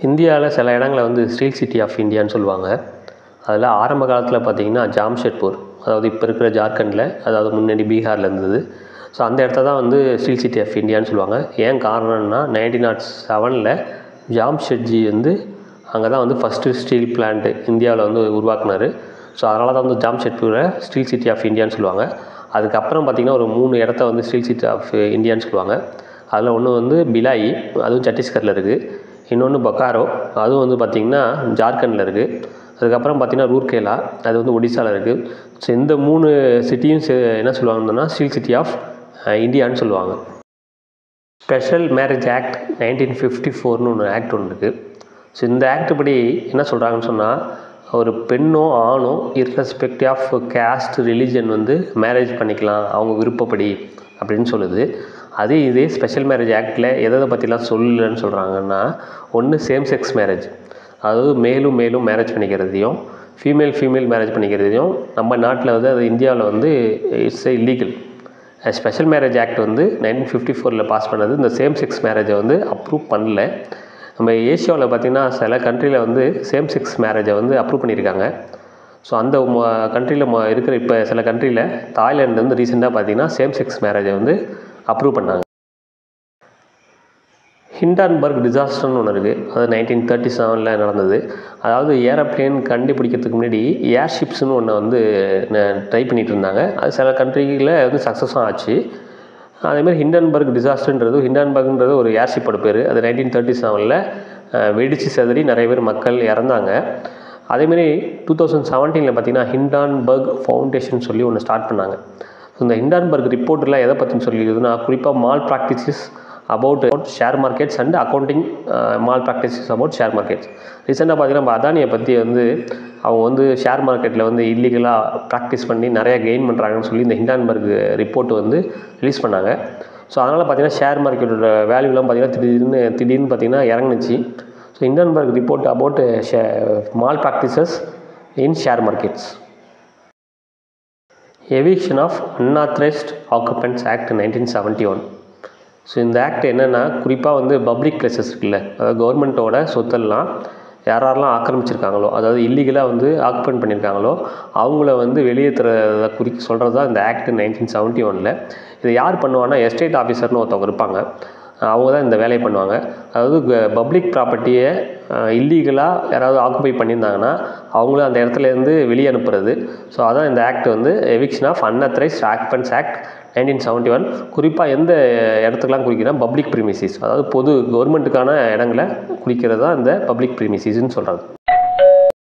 இந்தியாவில் சில இடங்களை வந்து ஸ்டீல் சிட்டி ஆஃப் இந்தியான்னு சொல்லுவாங்க. அதில் ஆரம்ப காலத்தில் பார்த்திங்கன்னா ஜாம்ஷெட்பூர், அதாவது இப்போ இருக்கிற ஜார்க்கண்டில், அதாவது முன்னாடி பீகாரில் இருந்தது. ஸோ அந்த இடத்த தான் வந்து ஸ்டீல் சிட்டி ஆஃப் இந்தியான்னு சொல்லுவாங்க. ஏன் காரணம்னா 1907 ஜாம்ஷெட்ஜி வந்து அங்கே தான் வந்து ஃபஸ்ட்டு ஸ்டீல் பிளான்ட்டு இந்தியாவில் வந்து உருவாக்குனார். ஸோ அதனால தான் வந்து ஜாம்ஷெட்பூரை ஸ்டீல் சிட்டி ஆஃப் இந்தியான்னு சொல்லுவாங்க. அதுக்கப்புறம் பார்த்திங்கன்னா ஒரு 3 இடத்த வந்து ஸ்டீல் சிட்டி ஆஃப் இந்தியான்னு சொல்லுவாங்க. அதில் ஒன்று வந்து பிலாயி, அதுவும் சத்தீஸ்கரில் இருக்குது. இன்னொன்று பொக்காரோ, அதுவும் வந்து பார்த்திங்கன்னா ஜார்க்கண்டில் இருக்குது. அதுக்கப்புறம் பார்த்திங்கன்னா ரூர்கேலா, அது வந்து ஒடிசாவில் இருக்குது. ஸோ இந்த 3 சிட்டியும் என்ன சொல்லுவாங்கன்னா ஸ்டீல் சிட்டி ஆஃப் இந்தியான்னு சொல்லுவாங்க. ஸ்பெஷல் மேரேஜ் ஆக்ட் 1954ன்னு ஒன்று ஆக்ட் ஒன்று இருக்குது. ஸோ இந்த ஆக்ட் படி என்ன சொல்கிறாங்கன்னு சொன்னால், ஒரு பெண்ணோ ஆணோ இர்ரெஸ்பெக்டிவ் ஆஃப் கேஸ்ட் ரிலீஜன் வந்து மேரேஜ் பண்ணிக்கலாம் அவங்க விருப்பப்படி அப்படின்னு சொல்லுது. இதே ஸ்பெஷல் மேரேஜ் ஆக்டில் எதை பற்றிலாம் சொல்லலைன்னு சொல்கிறாங்கன்னா, ஒன்று சேம் செக்ஸ் மேரேஜ், அதாவது மேலும் மேரேஜ் பண்ணிக்கிறதையும் ஃபீமேல் மேரேஜ் பண்ணிக்கிறதையும் நம்ம நாட்டில் வந்து அது இந்தியாவில் வந்து it's illegal. Special marriage act வந்து 1954 பாஸ் பண்ணது. இந்த சேம் செக்ஸ் மேரேஜை வந்து அப்ரூவ் பண்ணல. நம்ம ஏஷியாவில் பார்த்திங்கன்னா சில கண்ட்ரியில் வந்து சேம் செக்ஸ் மேரேஜை வந்து அப்ரூவ் பண்ணியிருக்காங்க. ஸோ அந்த கண்ட்ரியில் இருக்கிற இப்போ சில கண்ட்ரியில் தாய்லாந்து வந்து ரீசெண்டாக பார்த்திங்கன்னா சேம் செக்ஸ் மேரேஜை வந்து அப்ரூவ் பண்ணாங்க. ஹிண்டன்பர்க் டிசாஸ்டர்னு ஒன்று இருக்குது. அது 1937 நடந்தது. அதாவது ஏரோப்ளேன் கண்டுபிடிக்கிறதுக்கு முன்னாடி ஏர்ஷிப்ஸ்னு ஒன்று வந்து ட்ரை பண்ணிகிட்டு இருந்தாங்க. அது சில கண்ட்ரியில் வந்து சக்ஸஸும் ஆச்சு. அதேமாதிரி ஹிண்டன்பர்க் ஹிண்டன்பர்க்ன்றது ஒரு ஏர்ஷிப்போட பேர். அது 1937 வெடித்து செதறி நிறைய பேர் மக்கள் இறந்தாங்க. அதேமாரி 2017 பார்த்திங்கன்னா ஹிண்டன்பர்க் ஃபவுண்டேஷன் சொல்லி ஒன்று ஸ்டார்ட் பண்ணாங்க. இந்த ஹிண்டன்பர்க் ரிப்போர்ட்டில் எதை பற்றின்னு சொல்லியிருக்குதுன்னா, குறிப்பாக mall practices about share markets and accounting mall practices about share markets. ரீசெண்டாக பார்த்திங்கன்னா நம்ம அதானியை பற்றி வந்து அவங்க வந்து ஷேர் மார்க்கெட்டில் வந்து இல்லீகலாக ப்ராக்டிஸ் பண்ணி நிறையா கெயின் பண்ணுறாங்கன்னு சொல்லி இந்த ஹிண்டன்பர்க் ரிப்போர்ட் வந்து ரிலீஸ் பண்ணாங்க. ஸோ அதனால் பார்த்திங்கன்னா ஷேர் மார்க்கெட்டோட வேல்யூலாம் பார்த்திங்கன்னா திடீர்னு பார்த்திங்கன்னா இறங்குனுச்சு. So Hindenburg report about malpractices in share markets. Eviction of unauthorised occupants act 1971. So இந்த ஆக்ட் என்னென்னா, குறிப்பாக வந்து பப்ளிக் பிளேசஸ் இருக்குல்ல, அதாவது கவர்மெண்ட்டோட சொத்தெல்லாம் யாரெல்லாம் ஆக்கிரமிச்சிருக்காங்களோ, அதாவது இல்லீகலாக வந்து ஆக்குபென்ட் பண்ணியிருக்காங்களோ அவங்கள வந்து வெளியேற்றுறத சொல்கிறது தான் இந்த ஆக்ட் 1971. இதை யார் பண்ணுவாங்கன்னா, எஸ்டேட் ஆஃபீஸர்னு ஒருத்தவங்க இருப்பாங்க. அவங்க தான் இந்த வேலையை பண்ணுவாங்க. அதாவது பப்ளிக் ப்ராப்பர்ட்டியை இல்லீகலாக யாராவது ஆக்குபை பண்ணியிருந்தாங்கன்னா அவங்கள அந்த இடத்துலேருந்து வெளியே அனுப்புறது. ஸோ அதான் இந்த ஆக்ட் வந்து eviction of unauthorised occupants act 1971. குறிப்பாக எந்த இடத்துக்கெலாம் குறிக்கிறா, பப்ளிக் ப்ரீமிசஸ், அதாவது பொது கவர்மெண்ட்டுக்கான இடங்களை குறிக்கிறது தான் இந்த பப்ளிக் ப்ரீமிசஸ்ன்னு சொல்கிறது.